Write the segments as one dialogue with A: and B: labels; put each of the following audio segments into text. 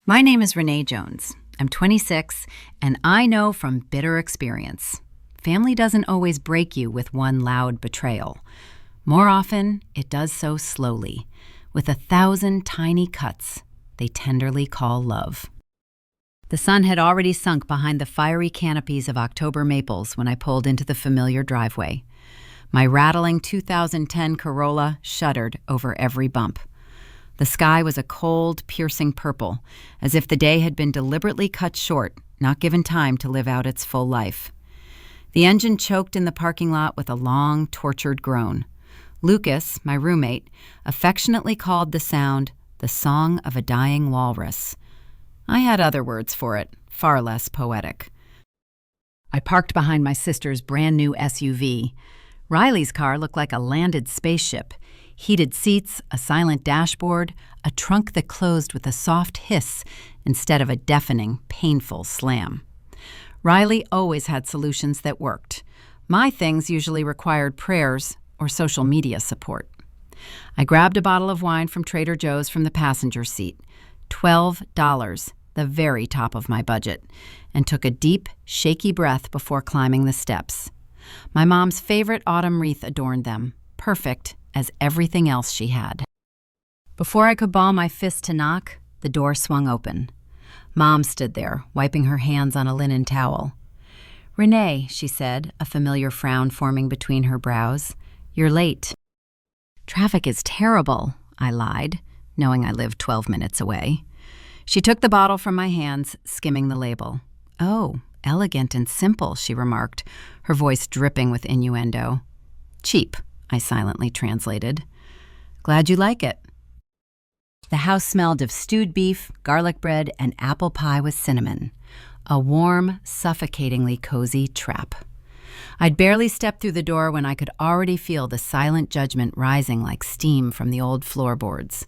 A: My name is Renee Jones. I'm 26, and I know from bitter experience, family doesn't always break you with one loud betrayal. More often, it does so slowly, with 1,000 tiny cuts they tenderly call love. The sun had already sunk behind the fiery canopies of October maples when I pulled into the familiar driveway. My rattling 2010 Corolla shuddered over every bump. The sky was a cold, piercing purple, as if the day had been deliberately cut short, not given time to live out its full life. The engine choked in the parking lot with a long, tortured groan. Lucas, my roommate, affectionately called the sound the song of a dying walrus. I had other words for it, far less poetic. I parked behind my sister's brand-new SUV. Riley's car looked like a landed spaceship. Heated seats, a silent dashboard, a trunk that closed with a soft hiss instead of a deafening, painful slam. Riley always had solutions that worked. My things usually required prayers or social media support. I grabbed a bottle of wine from Trader Joe's from the passenger seat, $12, the very top of my budget, and took a deep, shaky breath before climbing the steps. My mom's favorite autumn wreath adorned them, perfect as everything else she had. Before I could ball my fist to knock, the door swung open. Mom stood there, wiping her hands on a linen towel. "Renee," she said, a familiar frown forming between her brows. "You're late." "Traffic is terrible," I lied, knowing I lived 12 minutes away. She took the bottle from my hands, skimming the label. "Oh, elegant and simple," she remarked, her voice dripping with innuendo. "Cheap," I silently translated. "Glad you like it." The house smelled of stewed beef, garlic bread, and apple pie with cinnamon. A warm, suffocatingly cozy trap. I'd barely stepped through the door when I could already feel the silent judgment rising like steam from the old floorboards.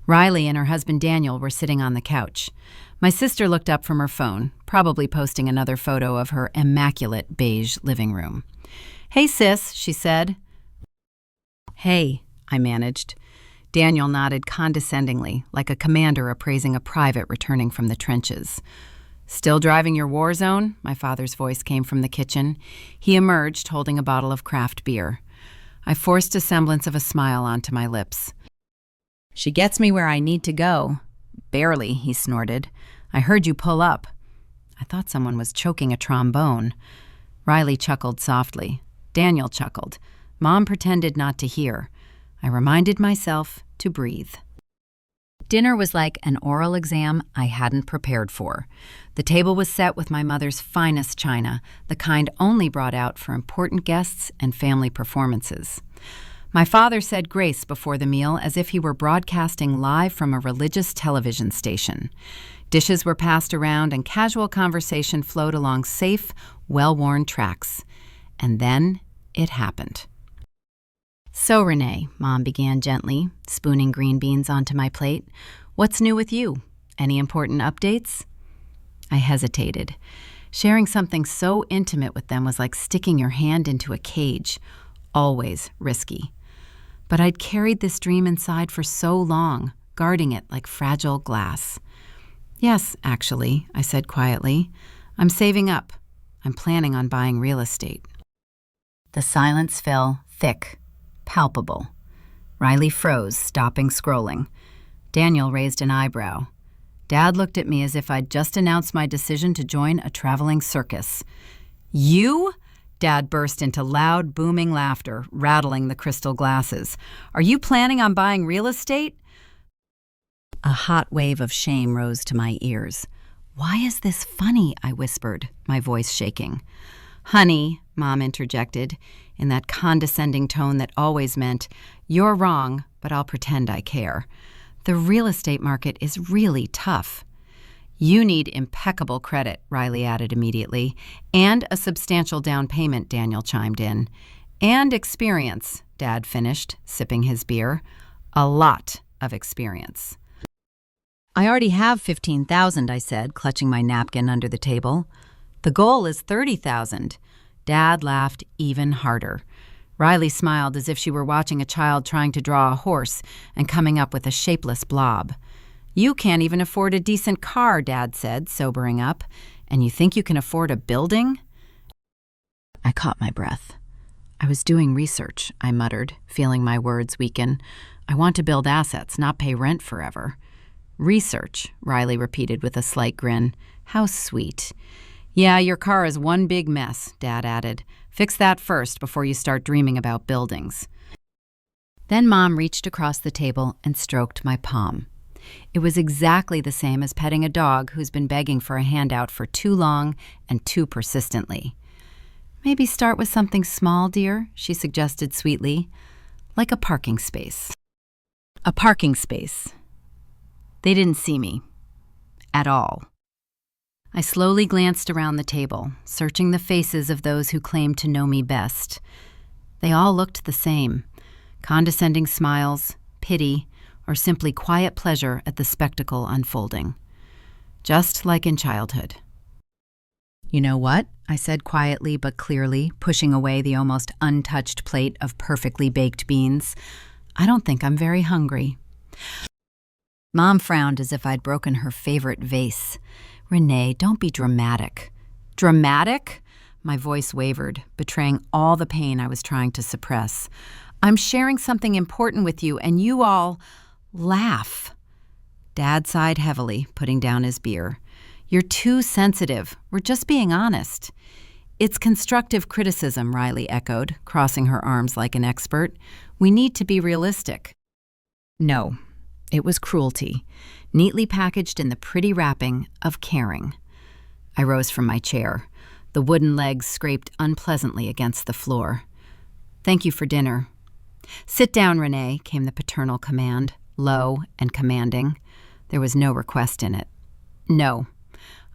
A: Riley and her husband Daniel were sitting on the couch. My sister looked up from her phone, probably posting another photo of her immaculate beige living room. "Hey, sis," she said. "Hey," I managed. Daniel nodded condescendingly, like a commander appraising a private returning from the trenches. "Still driving your war zone?" My father's voice came from the kitchen. He emerged, holding a bottle of craft beer. I forced a semblance of a smile onto my lips. "She gets me where I need to go." "Barely," he snorted. "I heard you pull up." I thought someone was choking a trombone. Riley chuckled softly. Daniel chuckled. Mom pretended not to hear. I reminded myself to breathe. Dinner was like an oral exam I hadn't prepared for. The table was set with my mother's finest china, the kind only brought out for important guests and family performances. My father said grace before the meal as if he were broadcasting live from a religious television station. Dishes were passed around and casual conversation flowed along safe, well-worn tracks. And then it happened. "So, Renee," Mom began gently, spooning green beans onto my plate, "what's new with you? Any important updates?" I hesitated. Sharing something so intimate with them was like sticking your hand into a cage, always risky. But I'd carried this dream inside for so long, guarding it like fragile glass. "Yes, actually," I said quietly. "I'm saving up. I'm planning on buying real estate." The silence fell thick, palpable. Riley froze, stopping scrolling. Daniel raised an eyebrow. Dad looked at me as if I'd just announced my decision to join a traveling circus. "You?" Dad burst into loud, booming laughter, rattling the crystal glasses. "Are you planning on buying real estate?" A hot wave of shame rose to my ears. "Why is this funny?" I whispered, my voice shaking. "Honey," Mom interjected, in that condescending tone that always meant, "You're wrong, but I'll pretend I care. The real estate market is really tough." "You need impeccable credit," Riley added immediately. "And a substantial down payment," Daniel chimed in. "And experience," Dad finished, sipping his beer. "A lot of experience." "I already have $15,000, I said, clutching my napkin under the table. "The goal is $30,000. Dad laughed even harder. Riley smiled as if she were watching a child trying to draw a horse and coming up with a shapeless blob. You can't even afford a decent car, Dad said, sobering up. And you think you can afford a building? I caught my breath. I was doing research, I muttered, feeling my words weaken. I want to build assets, not pay rent forever. Research, Riley repeated with a slight grin. How sweet. Yeah, your car is one big mess, Dad added. Fix that first before you start dreaming about buildings. Then Mom reached across the table and stroked my palm. It was exactly the same as petting a dog who's been begging for a handout for too long and too persistently. Maybe start with something small, dear, she suggested sweetly, like a parking space. A parking space. They didn't see me. At all. I slowly glanced around the table, searching the faces of those who claimed to know me best. They all looked the same. Condescending smiles, pity, or simply quiet pleasure at the spectacle unfolding. Just like in childhood. You know what? I said quietly but clearly, pushing away the almost untouched plate of perfectly baked beans. I don't think I'm very hungry. Mom frowned as if I'd broken her favorite vase. Renee, don't be dramatic. Dramatic? My voice wavered, betraying all the pain I was trying to suppress. I'm sharing something important with you, and you all laugh. Dad sighed heavily, putting down his beer. You're too sensitive. We're just being honest. It's constructive criticism, Riley echoed, crossing her arms like an expert. We need to be realistic. No, it was cruelty, neatly packaged in the pretty wrapping of caring. I rose from my chair. The wooden legs scraped unpleasantly against the floor. Thank you for dinner. Sit down, Renee, came the paternal command, low and commanding. There was no request in it. No.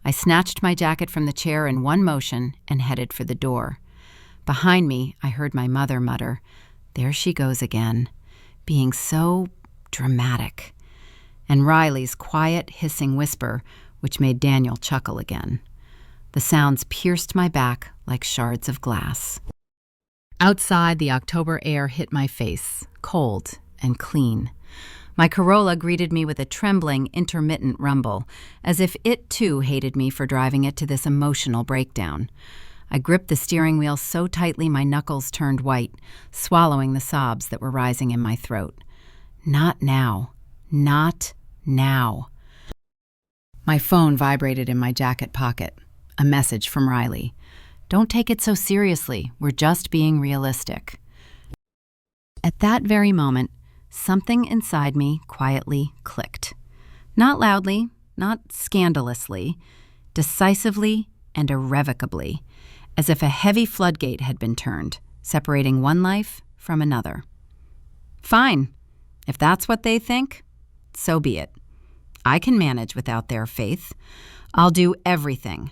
A: I snatched my jacket from the chair in one motion and headed for the door. Behind me, I heard my mother mutter, "There she goes again, being so dramatic," and Riley's quiet, hissing whisper, which made Daniel chuckle again. The sounds pierced my back like shards of glass. Outside, the October air hit my face, cold and clean. My Corolla greeted me with a trembling, intermittent rumble, as if it too hated me for driving it to this emotional breakdown. I gripped the steering wheel so tightly my knuckles turned white, swallowing the sobs that were rising in my throat. Not now. Not now. My phone vibrated in my jacket pocket. A message from Riley. Don't take it so seriously. We're just being realistic. At that very moment, something inside me quietly clicked. Not loudly, not scandalously, decisively and irrevocably, as if a heavy floodgate had been turned, separating one life from another. Fine. If that's what they think, so be it. I can manage without their faith. I'll do everything,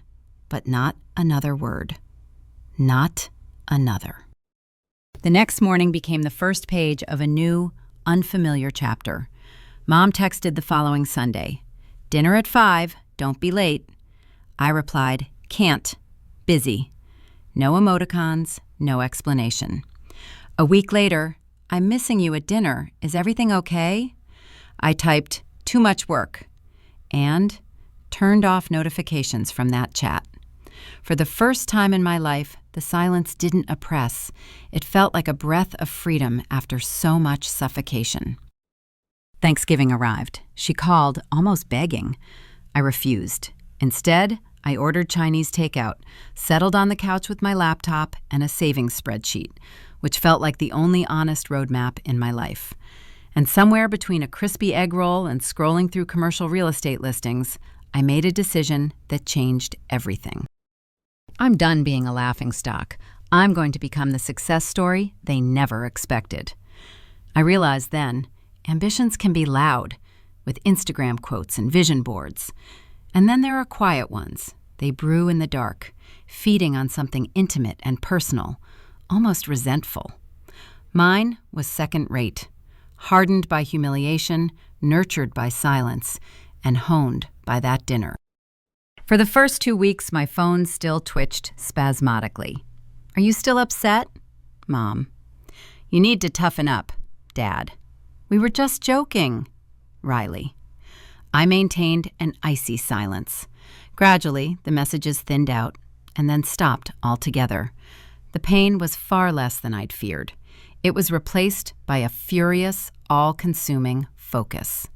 A: but not another word. Not another. The next morning became the first page of a new, unfamiliar chapter. Mom texted the following Sunday, "Dinner at 5, don't be late." I replied, "Can't, busy." No emoticons, no explanation. A week later, "I'm missing you at dinner. Is everything okay?" I typed, "Too much work," and turned off notifications from that chat. For the first time in my life, the silence didn't oppress. It felt like a breath of freedom after so much suffocation. Thanksgiving arrived. She called, almost begging. I refused. Instead, I ordered Chinese takeout, settled on the couch with my laptop and a savings spreadsheet, which felt like the only honest roadmap in my life. And somewhere between a crispy egg roll and scrolling through commercial real estate listings, I made a decision that changed everything. I'm done being a laughingstock. I'm going to become the success story they never expected. I realized then, ambitions can be loud, with Instagram quotes and vision boards. And then there are quiet ones. They brew in the dark, feeding on something intimate and personal, almost resentful. Mine was second-rate, hardened by humiliation, nurtured by silence, and honed by that dinner. For the first 2 weeks, my phone still twitched spasmodically. "Are you still upset?" Mom. "You need to toughen up." Dad. "We were just joking." Riley. I maintained an icy silence. Gradually, the messages thinned out and then stopped altogether. The pain was far less than I'd feared. It was replaced by a furious, all-consuming focus.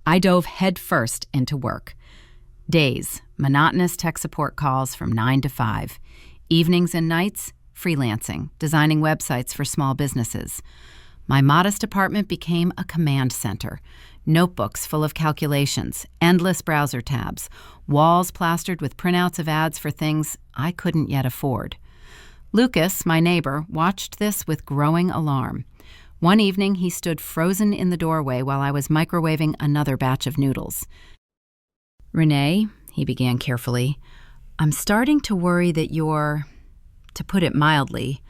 A: I dove headfirst into work. Days, monotonous tech support calls from 9 to 5. Evenings and nights, freelancing, designing websites for small businesses. My modest apartment became a command center. Notebooks full of calculations, endless browser tabs, walls plastered with printouts of ads for things I couldn't yet afford. Lucas, my neighbor, watched this with growing alarm. One evening, he stood frozen in the doorway while I was microwaving another batch of noodles. "Renee," he began carefully, "I'm starting to worry that you're, to put it mildly,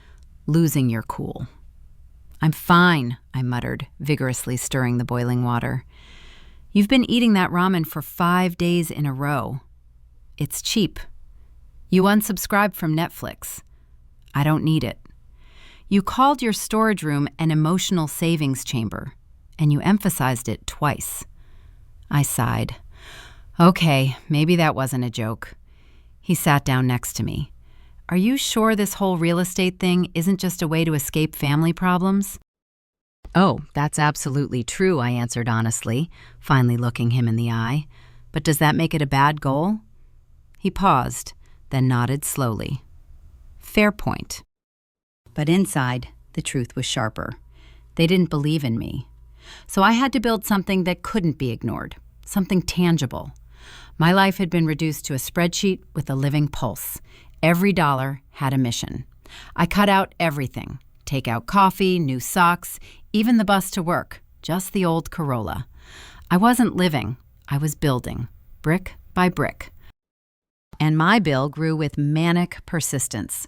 A: losing your cool." "I'm fine," I muttered, vigorously stirring the boiling water. "You've been eating that ramen for 5 days in a row. It's cheap. You unsubscribed from Netflix. I don't need it. You called your storage room an emotional savings chamber, and you emphasized it twice." I sighed. "Okay, maybe that wasn't a joke." He sat down next to me. "Are you sure this whole real estate thing isn't just a way to escape family problems?" "Oh, that's absolutely true," I answered honestly, finally looking him in the eye. "But does that make it a bad goal?" He paused, then nodded slowly. "Fair point." But inside, the truth was sharper. They didn't believe in me. So I had to build something that couldn't be ignored, something tangible. My life had been reduced to a spreadsheet with a living pulse. Every dollar had a mission. I cut out everything. Take out coffee, new socks, even the bus to work, just the old Corolla. I wasn't living, I was building, brick by brick. And my bill grew with manic persistence.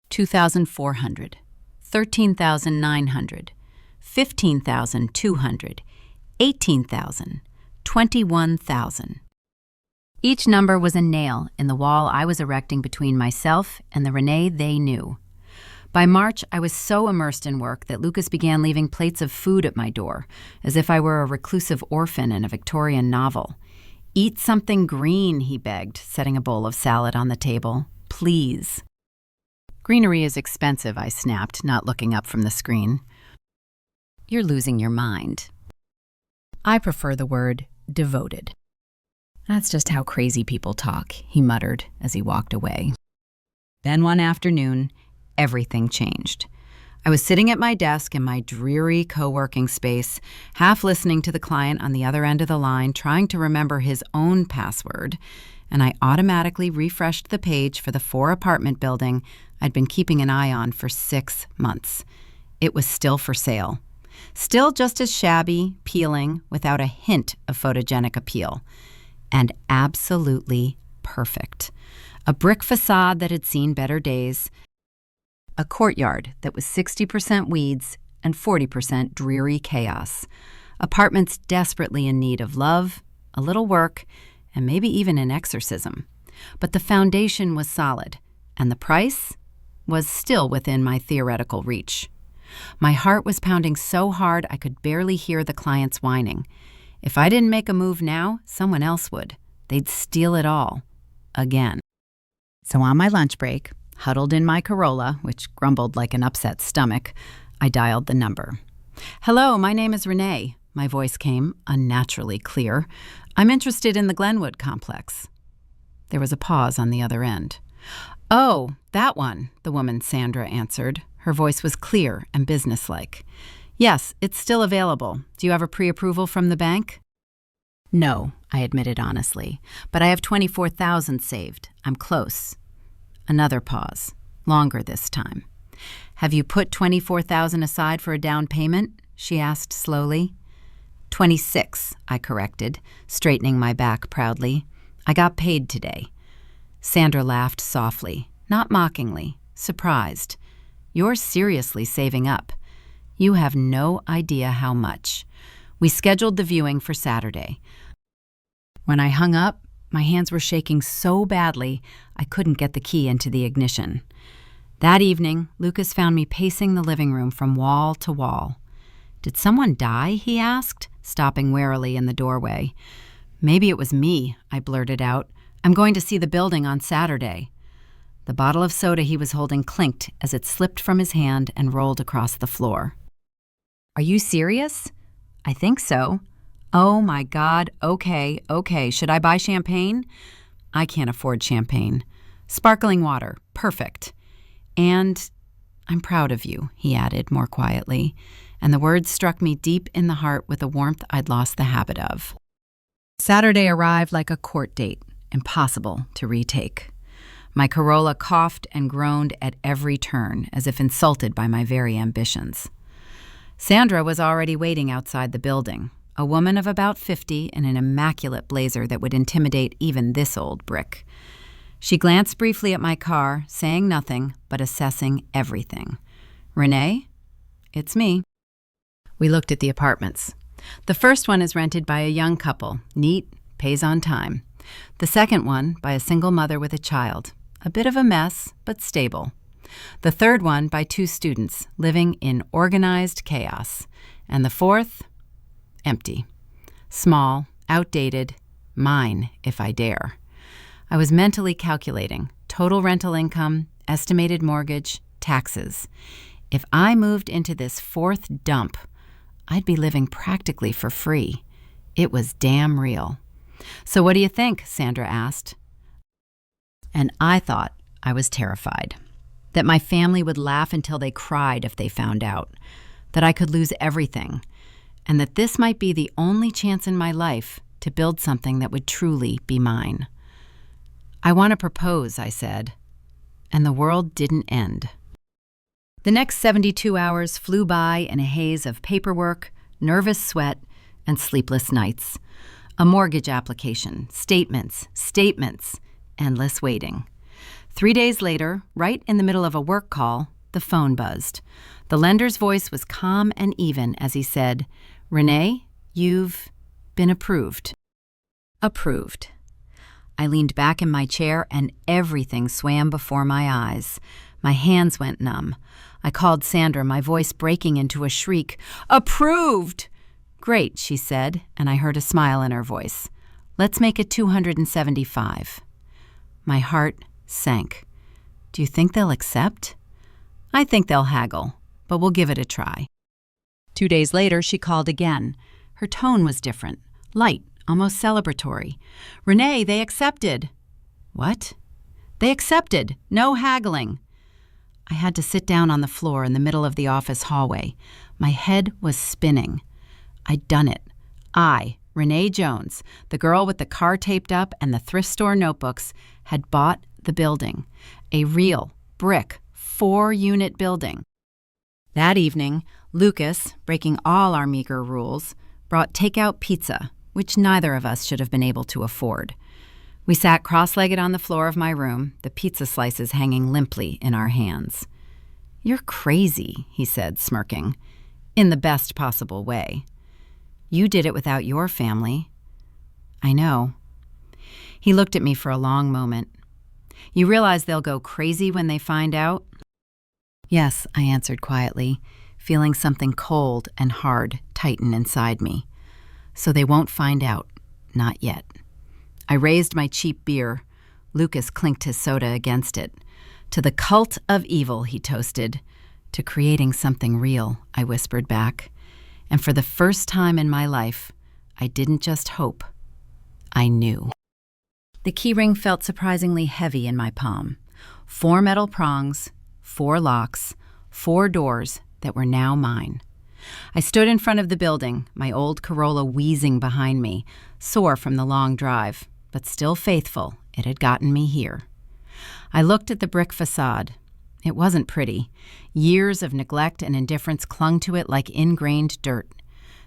A: 2,400, 13,900, 15,200, 18,000, 21,000. Each number was a nail in the wall I was erecting between myself and the Renee they knew. By March, I was so immersed in work that Lucas began leaving plates of food at my door, as if I were a reclusive orphan in a Victorian novel. "Eat something green," he begged, setting a bowl of salad on the table. "Please." "Greenery is expensive," I snapped, not looking up from the screen. "You're losing your mind." "I prefer the word devoted." "That's just how crazy people talk," he muttered as he walked away. Then one afternoon, everything changed. I was sitting at my desk in my dreary co-working space, half listening to the client on the other end of the line, trying to remember his own password, and I automatically refreshed the page for the 4-apartment building I'd been keeping an eye on for 6 months. It was still for sale. Still just as shabby, peeling, without a hint of photogenic appeal. And absolutely perfect. A brick facade that had seen better days. A courtyard that was 60% weeds and 40% dreary chaos. Apartments desperately in need of love, a little work, and maybe even an exorcism. But the foundation was solid, and the price was still within my theoretical reach. My heart was pounding so hard I could barely hear the clients whining. If I didn't make a move now, someone else would. They'd steal it all. Again. So on my lunch break, huddled in my Corolla, which grumbled like an upset stomach, I dialed the number. "Hello, my name is Renee." My voice came unnaturally clear. "I'm interested in the Glenwood complex." There was a pause on the other end. "Oh, that one," the woman Sandra answered. Her voice was clear and businesslike. "Yes, it's still available. Do you have a pre-approval from the bank?" "No," I admitted honestly, "but I have 24,000 saved. I'm close." Another pause, longer this time. "Have you put 24,000 aside for a down payment?" she asked slowly. 26, I corrected, straightening my back proudly. "I got paid today." Sandra laughed softly, not mockingly, surprised. "You're seriously saving up. You have no idea how much." We scheduled the viewing for Saturday. When I hung up, my hands were shaking so badly I couldn't get the key into the ignition. That evening, Lucas found me pacing the living room from wall to wall. Did someone die? He asked, stopping warily in the doorway. Maybe it was me, I blurted out. I'm going to see the building on Saturday. The bottle of soda he was holding clinked as it slipped from his hand and rolled across the floor. Are you serious? I think so. Oh my God, okay. Should I buy champagne? I can't afford champagne. Sparkling water, perfect. And I'm proud of you, he added more quietly, and the words struck me deep in the heart with a warmth I'd lost the habit of. Saturday arrived like a court date, impossible to retake. My Corolla coughed and groaned at every turn, as if insulted by my very ambitions. Sandra was already waiting outside the building, a woman of about 50 in an immaculate blazer that would intimidate even this old brick. She glanced briefly at my car, saying nothing, but assessing everything. Renee? It's me. We looked at the apartments. The first one is rented by a young couple, neat, pays on time. The second one by a single mother with a child, a bit of a mess, but stable. The third one by 2 students, living in organized chaos. And the fourth, empty. Small, outdated, mine if I dare. I was mentally calculating total rental income, estimated mortgage, taxes. If I moved into this fourth dump, I'd be living practically for free. It was damn real. So what do you think? Sandra asked. And I thought I was terrified. That my family would laugh until they cried if they found out. That I could lose everything. And that this might be the only chance in my life to build something that would truly be mine. I want to propose, I said. And the world didn't end. The next 72 hours flew by in a haze of paperwork, nervous sweat, and sleepless nights. A mortgage application, statements, endless waiting. 3 days later, right in the middle of a work call, the phone buzzed. The lender's voice was calm and even as he said, "Renee, you've been approved." Approved. I leaned back in my chair and everything swam before my eyes. My hands went numb. I called Sandra, my voice breaking into a shriek. "Approved!" "Great," she said, and I heard a smile in her voice. "Let's make it 275. My heart sank. Do you think they'll accept? I think they'll haggle, but we'll give it a try. 2 days later, she called again. Her tone was different, light, almost celebratory. "Renee, they accepted." "What?" "They accepted. No haggling." I had to sit down on the floor in the middle of the office hallway. My head was spinning. I'd done it. I, Renee Jones, the girl with the car taped up and the thrift store notebooks, had bought the building. A real, brick, 4-unit building. That evening, Lucas, breaking all our meager rules, brought takeout pizza, which neither of us should have been able to afford. We sat cross-legged on the floor of my room, the pizza slices hanging limply in our hands. "You're crazy," he said, smirking, in the best possible way. "You did it without your family." "I know." He looked at me for a long moment. "You realize they'll go crazy when they find out?" "Yes," I answered quietly, feeling something cold and hard tighten inside me. "So they won't find out. Not yet." I raised my cheap beer. Lucas clinked his soda against it. "To the cult of evil," he toasted. "To creating something real," I whispered back. And for the first time in my life, I didn't just hope. I knew. The keyring felt surprisingly heavy in my palm. 4 metal prongs, 4 locks, 4 doors that were now mine. I stood in front of the building, my old Corolla wheezing behind me, sore from the long drive, but still faithful. It had gotten me here. I looked at the brick facade. It wasn't pretty. Years of neglect and indifference clung to it like ingrained dirt.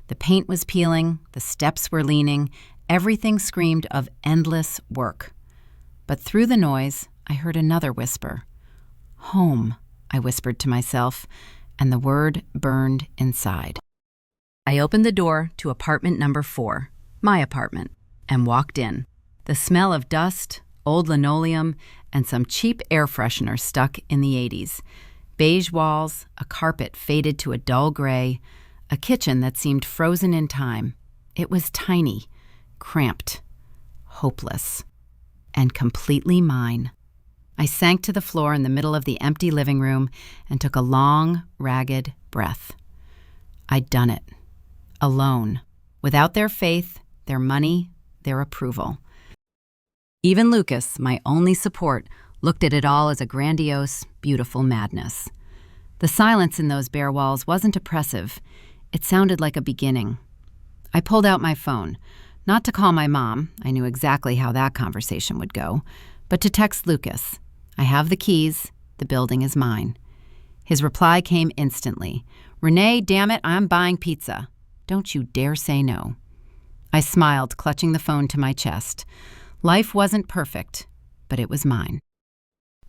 A: The paint was peeling, the steps were leaning, everything screamed of endless work. But through the noise, I heard another whisper. "Home," I whispered to myself, and the word burned inside. I opened the door to apartment number 4, my apartment, and walked in. The smell of dust, old linoleum, and some cheap air freshener stuck in the 80s. Beige walls, a carpet faded to a dull gray, a kitchen that seemed frozen in time. It was tiny, cramped, hopeless, and completely mine. I sank to the floor in the middle of the empty living room and took a long, ragged breath. I'd done it. Alone. Without their faith, their money, their approval. Even Lucas, my only support, looked at it all as a grandiose, beautiful madness. The silence in those bare walls wasn't oppressive. It sounded like a beginning. I pulled out my phone, not to call my mom, I knew exactly how that conversation would go, but to text Lucas. I have the keys, the building is mine. His reply came instantly. Renee, damn it, I'm buying pizza. Don't you dare say no. I smiled, clutching the phone to my chest. Life wasn't perfect, but it was mine.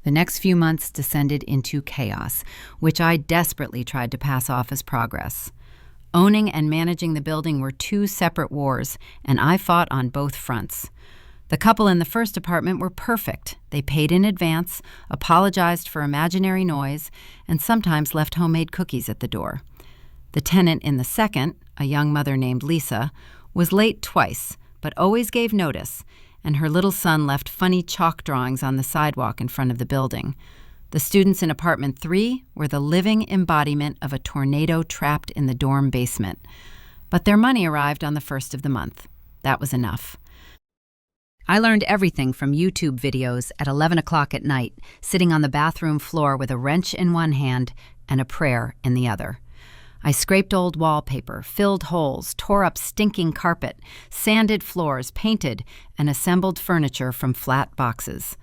A: The next few months descended into chaos, which I desperately tried to pass off as progress. Owning and managing the building were two separate wars, and I fought on both fronts. The couple in the first apartment were perfect. They paid in advance, apologized for imaginary noise, and sometimes left homemade cookies at the door. The tenant in the second, a young mother named Lisa, was late twice, but always gave notice, and her little son left funny chalk drawings on the sidewalk in front of the building. The students in apartment 3 were the living embodiment of a tornado trapped in the dorm basement. But their money arrived on the first of the month. That was enough. I learned everything from YouTube videos at 11 o'clock at night, sitting on the bathroom floor with a wrench in one hand and a prayer in the other. I scraped old wallpaper, filled holes, tore up stinking carpet, sanded floors, painted, and assembled furniture from flat boxes.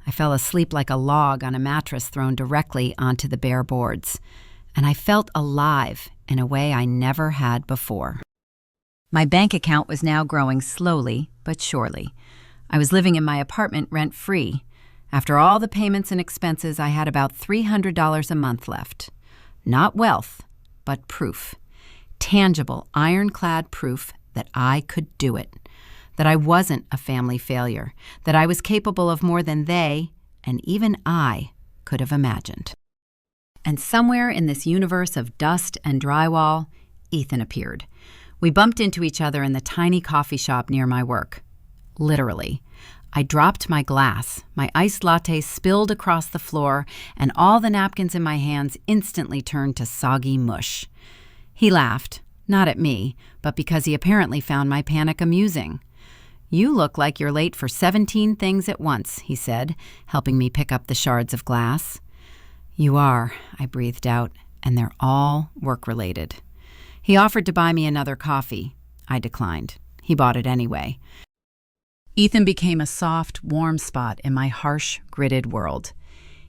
A: I fell asleep like a log on a mattress thrown directly onto the bare boards. And I felt alive in a way I never had before. My bank account was now growing slowly but surely. I was living in my apartment rent-free. After all the payments and expenses, I had about $300 a month left. Not wealth, but proof. Tangible, ironclad proof that I could do it. That I wasn't a family failure. That I was capable of more than they, and even I, could have imagined. And somewhere in this universe of dust and drywall, Ethan appeared. We bumped into each other in the tiny coffee shop near my work. Literally. I dropped my glass. My iced latte spilled across the floor, and all the napkins in my hands instantly turned to soggy mush. He laughed, not at me, but because he apparently found my panic amusing. You look like you're late for 17 things at once, he said, helping me pick up the shards of glass. You are, I breathed out, and they're all work-related. He offered to buy me another coffee. I declined. He bought it anyway. Ethan became a soft, warm spot in my harsh, gridded world.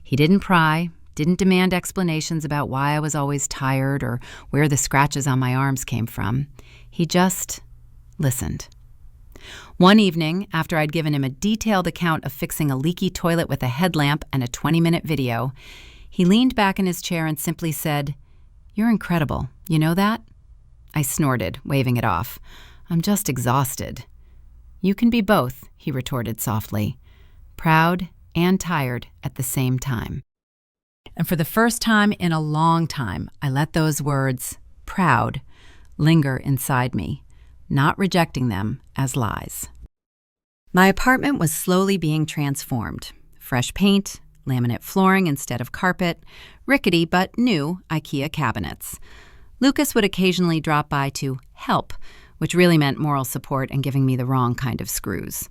A: He didn't pry, didn't demand explanations about why I was always tired or where the scratches on my arms came from. He just listened. One evening, after I'd given him a detailed account of fixing a leaky toilet with a headlamp and a 20-minute video, he leaned back in his chair and simply said, "You're incredible. You know that?" I snorted, waving it off. "I'm just exhausted." "You can be both," he retorted softly, proud and tired at the same time. And for the first time in a long time, I let those words, proud, linger inside me, not rejecting them as lies. My apartment was slowly being transformed. Fresh paint, laminate flooring instead of carpet, rickety but new IKEA cabinets. Lucas would occasionally drop by to help, which really meant moral support and giving me the wrong kind of screws.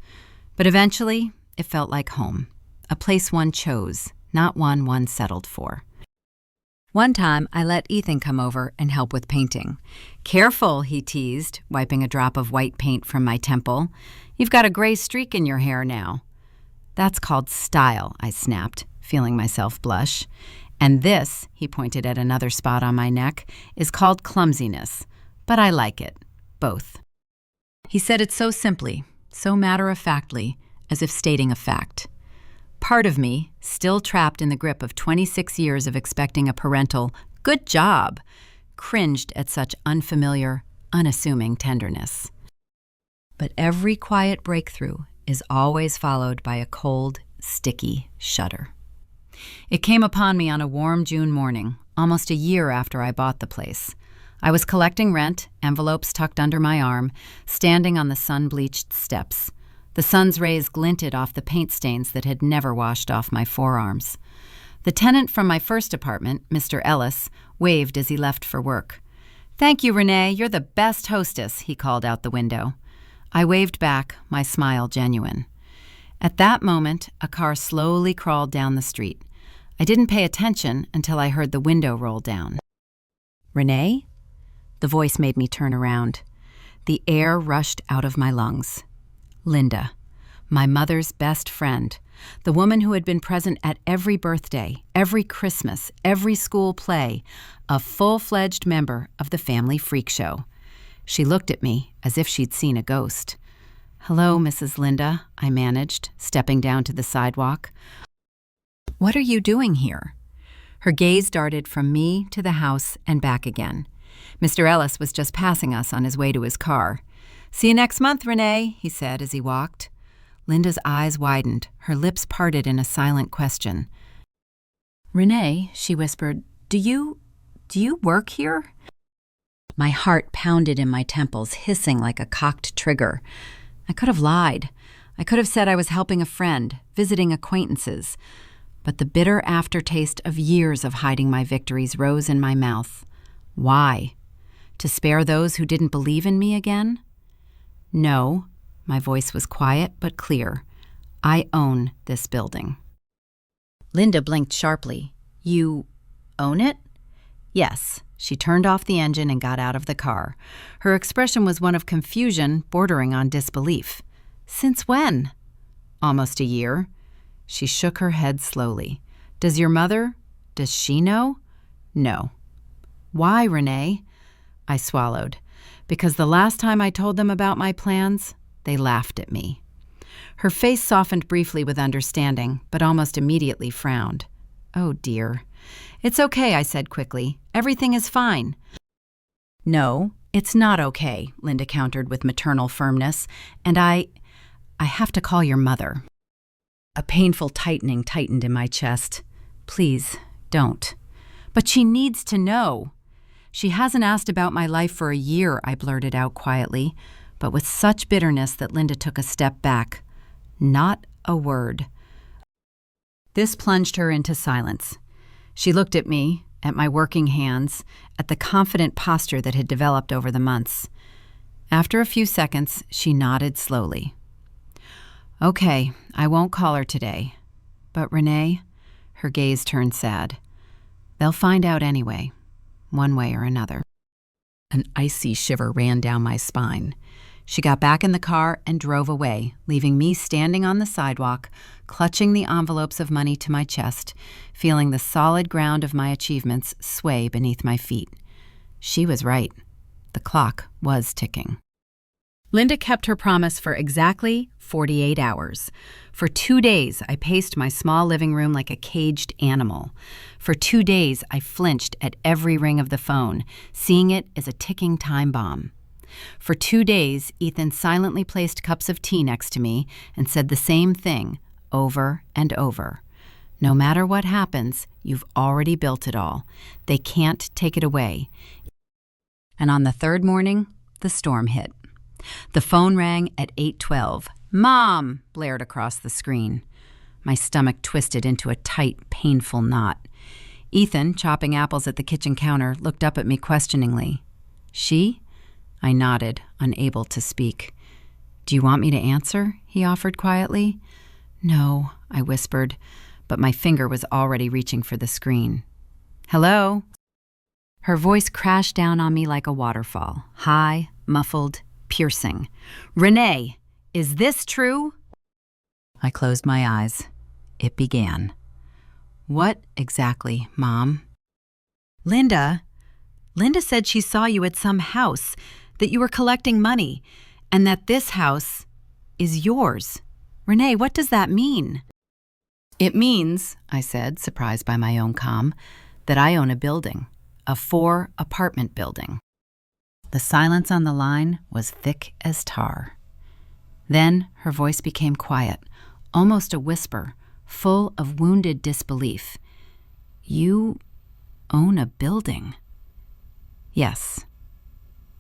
A: But eventually, it felt like home, a place one chose, not one settled for. One time, I let Ethan come over and help with painting. "Careful," he teased, wiping a drop of white paint from my temple. "You've got a gray streak in your hair now." "That's called style," I snapped, feeling myself blush. "And this," he pointed at another spot on my neck, "is called clumsiness. But I like it. Both." He said it so simply, so matter-of-factly, as if stating a fact. Part of me, still trapped in the grip of 26 years of expecting a parental "good job," cringed at such unfamiliar, unassuming tenderness. But every quiet breakthrough is always followed by a cold, sticky shudder. It came upon me on a warm June morning, almost a year after I bought the place. I was collecting rent, envelopes tucked under my arm, standing on the sun-bleached steps. The sun's rays glinted off the paint stains that had never washed off my forearms. The tenant from my first apartment, Mr. Ellis, waved as he left for work. "Thank you, Renee. You're the best hostess," he called out the window. I waved back, my smile genuine. At that moment, a car slowly crawled down the street. I didn't pay attention until I heard the window roll down. "Renee?" The voice made me turn around. The air rushed out of my lungs. Linda, my mother's best friend, the woman who had been present at every birthday, every Christmas, every school play, a full-fledged member of the family freak show. She looked at me as if she'd seen a ghost. "Hello, Mrs. Linda," I managed, stepping down to the sidewalk. "What are you doing here?" Her gaze darted from me to the house and back again. Mr. Ellis was just passing us on his way to his car. "See you next month, Renee," he said as he walked. Linda's eyes widened, her lips parted in a silent question. "Renee," she whispered, do you work here?" My heart pounded in my temples, hissing like a cocked trigger. I could have lied. I could have said I was helping a friend, visiting acquaintances. But the bitter aftertaste of years of hiding my victories rose in my mouth. Why? To spare those who didn't believe in me again? No, my voice was quiet but clear. I own this building. Linda blinked sharply. "You own it?" "Yes." She turned off the engine and got out of the car. Her expression was one of confusion bordering on disbelief. "Since when?" "Almost a year." She shook her head slowly. Does she know?" "No." "Why, Renee?" I swallowed. "Because the last time I told them about my plans, they laughed at me." Her face softened briefly with understanding, but almost immediately frowned. "Oh, dear." "It's okay," I said quickly. "Everything is fine." "No, it's not okay," Linda countered with maternal firmness. "And I have to call your mother." A painful tightening tightened in my chest. "Please, don't." "But she needs to know." "She hasn't asked about my life for a year," I blurted out quietly, but with such bitterness that Linda took a step back. Not a word. This plunged her into silence. She looked at me, at my working hands, at the confident posture that had developed over the months. After a few seconds, she nodded slowly. "Okay, I won't call her today. But Renee," her gaze turned sad, "they'll find out anyway, one way or another." An icy shiver ran down my spine. She got back in the car and drove away, leaving me standing on the sidewalk, clutching the envelopes of money to my chest, feeling the solid ground of my achievements sway beneath my feet. She was right. The clock was ticking. Linda kept her promise for exactly 48 hours. For 2 days, I paced my small living room like a caged animal. For 2 days, I flinched at every ring of the phone, seeing it as a ticking time bomb. For 2 days, Ethan silently placed cups of tea next to me and said the same thing over and over. "No matter what happens, you've already built it all. They can't take it away." And on the third morning, the storm hit. The phone rang at 8:12. "Mom!" blared across the screen. My stomach twisted into a tight, painful knot. Ethan, chopping apples at the kitchen counter, looked up at me questioningly. "She?" I nodded, unable to speak. "Do you want me to answer?" he offered quietly. "No," I whispered, but my finger was already reaching for the screen. "Hello?" Her voice crashed down on me like a waterfall, high, muffled, piercing. "Renee, is this true?" I closed my eyes. It began. "What exactly, Mom?" Linda said she saw you at some house, that you were collecting money, and that this house is yours. Renee, what does that mean?" "It means," I said, surprised by my own calm, "that I own a building, a 4-apartment building." The silence on the line was thick as tar. Then her voice became quiet, almost a whisper, full of wounded disbelief. "You own a building?" "Yes,"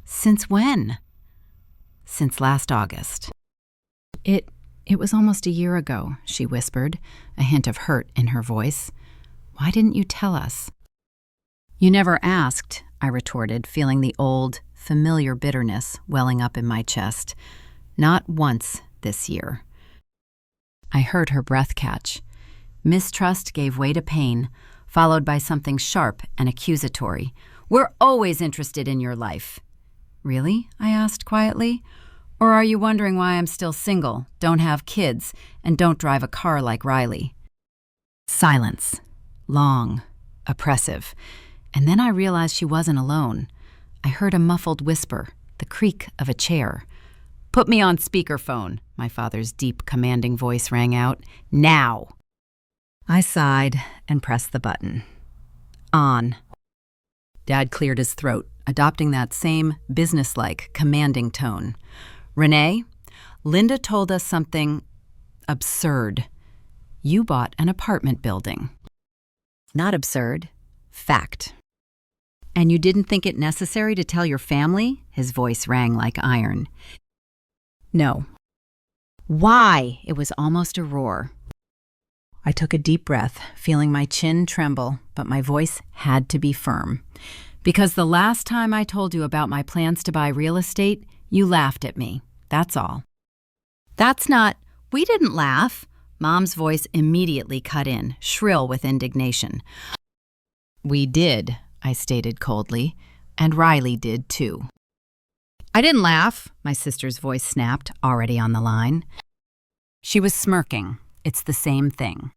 A: Since when? Since last August. It was almost a year ago, she whispered, a hint of hurt in her voice. Why didn't you tell us? You never asked, I retorted, feeling the old, familiar bitterness welling up in my chest. Not once this year. I heard her breath catch. Mistrust gave way to pain, followed by something sharp and accusatory. We're always interested in your life. Really? I asked quietly. Or are you wondering why I'm still single, don't have kids, and don't drive a car like Riley? Silence. Long. Oppressive. And then I realized she wasn't alone. I heard a muffled whisper, the creak of a chair. Put me on speakerphone, my father's deep, commanding voice rang out. Now! I sighed and pressed the button. On. Dad cleared his throat, adopting that same businesslike, commanding tone. Renee, Linda told us something absurd. You bought an apartment building. Not absurd. Fact. And you didn't think it necessary to tell your family? His voice rang like iron. No. Why? It was almost a roar. I took a deep breath, feeling my chin tremble, but my voice had to be firm. Because the last time I told you about my plans to buy real estate, you laughed at me. That's all. That's not... We didn't laugh. Mom's voice immediately cut in, shrill with indignation. We did, I stated coldly, and Riley did too. I didn't laugh, my sister's voice snapped, already on the line. She was smirking. It's the same thing.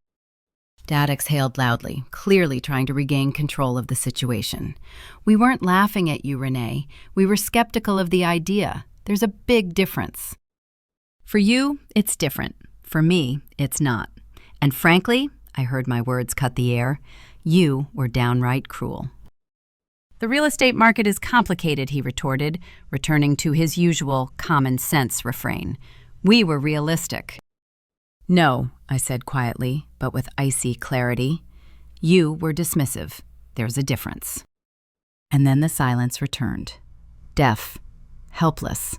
A: Dad exhaled loudly, clearly trying to regain control of the situation. We weren't laughing at you, Renee. We were skeptical of the idea. There's a big difference. For you, it's different. For me, it's not. And frankly, I heard my words cut the air, you were downright cruel. The real estate market is complicated, he retorted, returning to his usual common sense refrain. We were realistic. No, I said quietly, but with icy clarity. You were dismissive. There's a difference. And then the silence returned. Deaf. Helpless.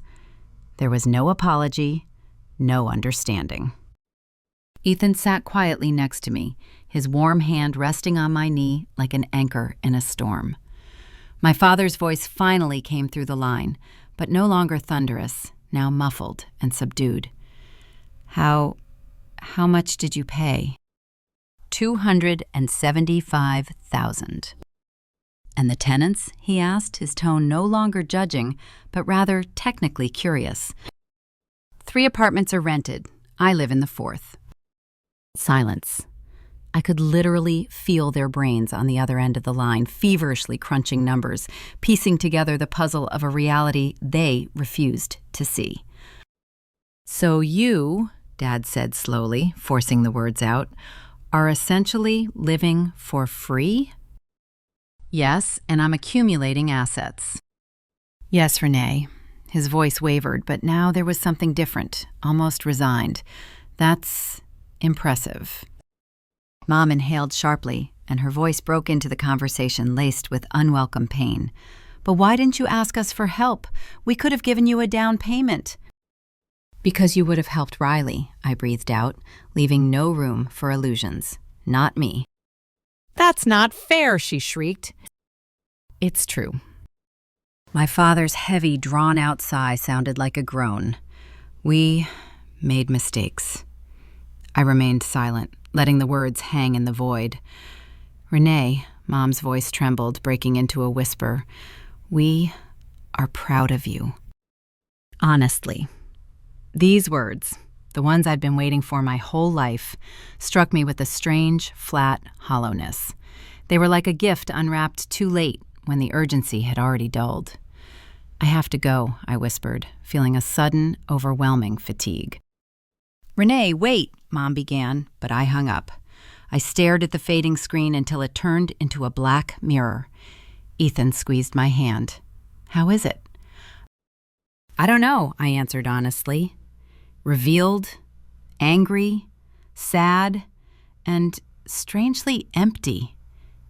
A: There was no apology, no understanding. Ethan sat quietly next to me, his warm hand resting on my knee like an anchor in a storm. My father's voice finally came through the line, but no longer thunderous, now muffled and subdued. How much did you pay? $275,000. And the tenants? He asked, his tone no longer judging, but rather technically curious. 3 apartments are rented. I live in the 4th. Silence. I could literally feel their brains on the other end of the line, feverishly crunching numbers, piecing together the puzzle of a reality they refused to see. So you, Dad said slowly, forcing the words out, are essentially living for free? Yes, and I'm accumulating assets. Yes, Renee. His voice wavered, but now there was something different, almost resigned. That's impressive. Mom inhaled sharply, and her voice broke into the conversation laced with unwelcome pain. But why didn't you ask us for help? We could have given you a down payment. Because you would have helped Riley, I breathed out, leaving no room for illusions. Not me. That's not fair, she shrieked. It's true. My father's heavy, drawn-out sigh sounded like a groan. We made mistakes. I remained silent, letting the words hang in the void. Renee, Mom's voice trembled, breaking into a whisper. We are proud of you. Honestly. These words, the ones I'd been waiting for my whole life, struck me with a strange, flat hollowness. They were like a gift unwrapped too late when the urgency had already dulled. I have to go, I whispered, feeling a sudden, overwhelming fatigue. Renee, wait, Mom began, but I hung up. I stared at the fading screen until it turned into a black mirror. Ethan squeezed my hand. How is it? I don't know, I answered honestly. Revealed, angry, sad, and strangely empty.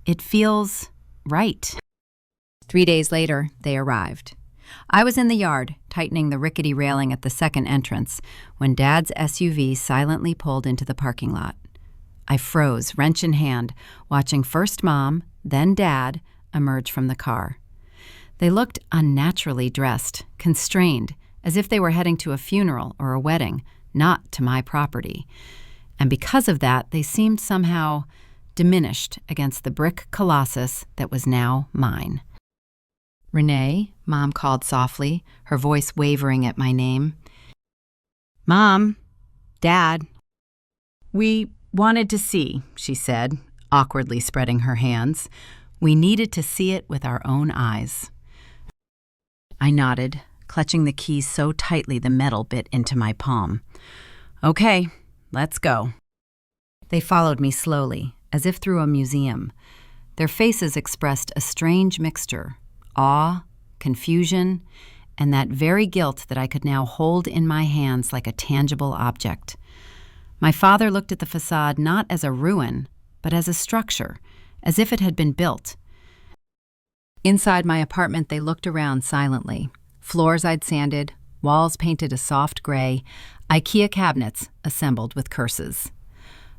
A: It feels right. 3 days later, they arrived. I was in the yard, tightening the rickety railing at the second entrance, when Dad's SUV silently pulled into the parking lot. I froze, wrench in hand, watching first Mom, then Dad, emerge from the car. They looked unnaturally dressed, constrained, as if they were heading to a funeral or a wedding, not to my property. And because of that, they seemed somehow diminished against the brick colossus that was now mine. "Renee," Mom called softly, her voice wavering at my name. "Mom, Dad." "We wanted to see," she said, awkwardly spreading her hands. "We needed to see it with our own eyes." I nodded, clutching the keys so tightly the metal bit into my palm. "Okay, let's go." They followed me slowly, as if through a museum. Their faces expressed a strange mixture: awe, confusion, and that very guilt that I could now hold in my hands like a tangible object. My father looked at the facade not as a ruin, but as a structure, as if it had been built. Inside my apartment, they looked around silently. Floors I'd sanded, walls painted a soft gray, IKEA cabinets assembled with curses.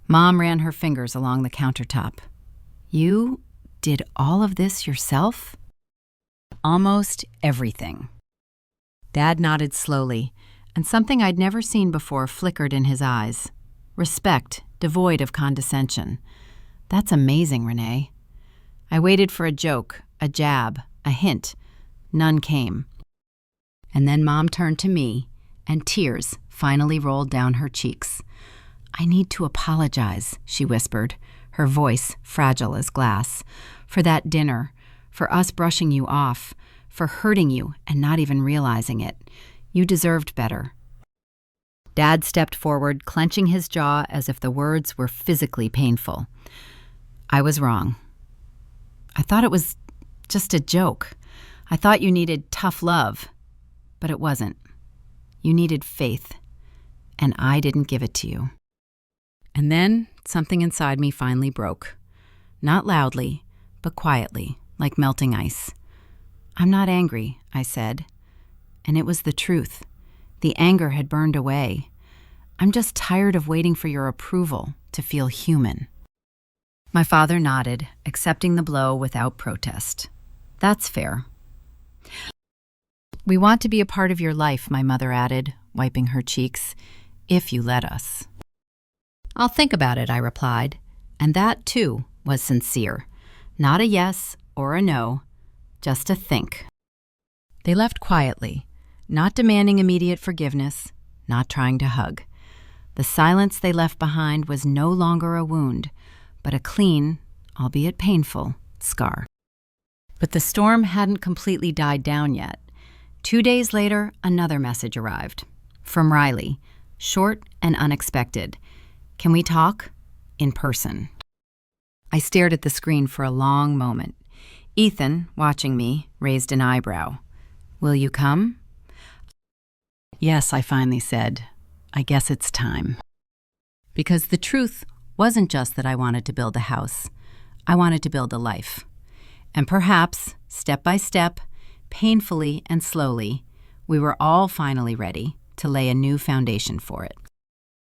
A: Mom ran her fingers along the countertop. "You did all of this yourself?" "Almost everything." Dad nodded slowly, and something I'd never seen before flickered in his eyes. Respect, devoid of condescension. "That's amazing, Renee." I waited for a joke, a jab, a hint. None came. And then Mom turned to me, and tears finally rolled down her cheeks. "I need to apologize," she whispered, her voice fragile as glass, "for that dinner, for us brushing you off, for hurting you and not even realizing it. You deserved better." Dad stepped forward, clenching his jaw as if the words were physically painful. "I was wrong. I thought it was just a joke. I thought you needed tough love, but it wasn't. You needed faith, and I didn't give it to you." And then something inside me finally broke. Not loudly, but quietly, like melting ice. "I'm not angry," I said. And it was the truth. The anger had burned away. "I'm just tired of waiting for your approval to feel human." My father nodded, accepting the blow without protest. "That's fair." "We want to be a part of your life," my mother added, wiping her cheeks, "if you let us." "I'll think about it," I replied, and that, too, was sincere. Not a yes or a no, just a think. They left quietly, not demanding immediate forgiveness, not trying to hug. The silence they left behind was no longer a wound, but a clean, albeit painful, scar. But the storm hadn't completely died down yet. 2 days later, another message arrived. From Riley, short and unexpected. "Can we talk? In person." I stared at the screen for a long moment. Ethan, watching me, raised an eyebrow. "Will you come?" "Yes," I finally said. "I guess it's time." Because the truth wasn't just that I wanted to build a house. I wanted to build a life. And perhaps, step by step, painfully and slowly, we were all finally ready to lay a new foundation for it.